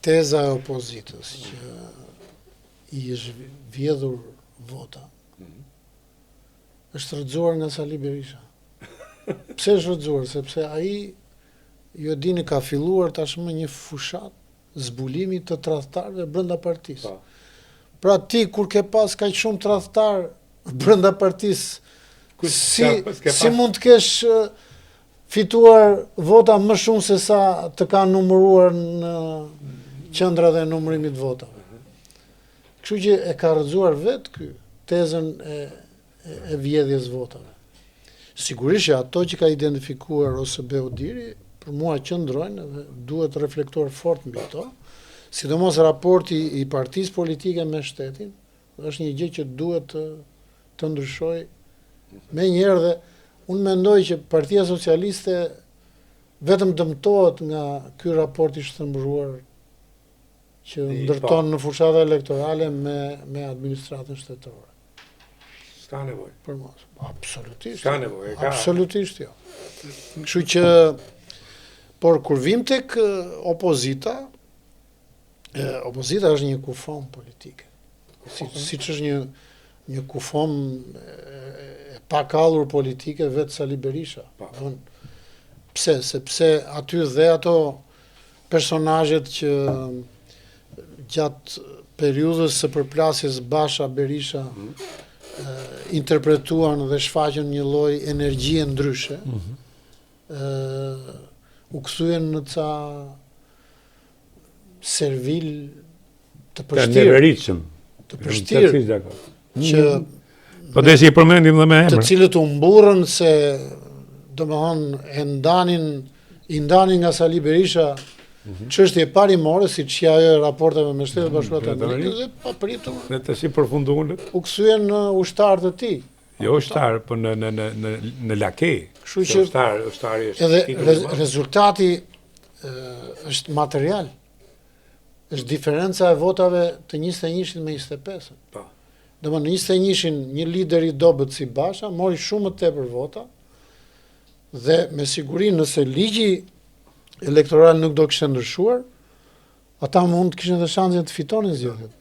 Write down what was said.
teza e opozitës që i është vjedhur vota është rrëzuar nga Sali Berisha. Pse është rrëzuar? Sepse ai, ju e dini, ka filluar tashmë një fushat zbulimi të tradhtarëve brenda partisë. Pra ti kur ke pas kaq shumë tradhtar brenda partisë, si mund të kesh fituar vota më shumë se sa të kanë numëruar në qendra dhe numërimit votave. Kështu që e ka rrëzuar vetë ky tezën e vjedhjes votave. Sigurisht që ato që ka identifikuar OSB Odiri, për mua qëndrojnë dhe duhet reflektuar fort mbi to, sidomos raporti i partisë politike me shtetin, është një gjë që duhet të ndryshojë menjëherë dhe unë mendoj që Partia Socialiste vetëm dëmtohet nga ky raport i shtrembruar që ndërton në fushata elektorale me administratën shtetërore. S'ka nevojë. Për mos, absolutisht. S'ka nevojë. Absolutisht jo. Kështu që, por kur vim tek opozita, opozita është një kufon politike. Siç është një kufon e pakallur politike vetë Sali Berisha. Pse? Sepse aty dhe ato personazhet që gjatë periudhës së përplasjes Basha-Berisha interpretuan dhe shfaqën një lloj energjie ndryshe, u kthyen në ca servil të përshtirë. Të përshtirë. Që po dhe si i përmendim dhe me emër. Të cilët u mburrën se domethënë i ndanin nga Sali Berisha çështje parimore, siç ajo e raporteve me Shtetet Bashkuara të Amerikës dhe papritur. Dhe të si përfunduan. U kthyen në ushtar të tij. Jo ushtar, po në lakej. Kështu që ushtari është. Edhe rezultati është material. Është diferenca e votave të 21-shit me 25-ën. Po. Domethënë në 21-shin një lider i dobët si Basha mori shumë më tepër vota dhe me siguri nëse ligji elektoral nuk do kishte ndryshuar, ata mund të kishin dhe shansin të fitonin zgjedhjet.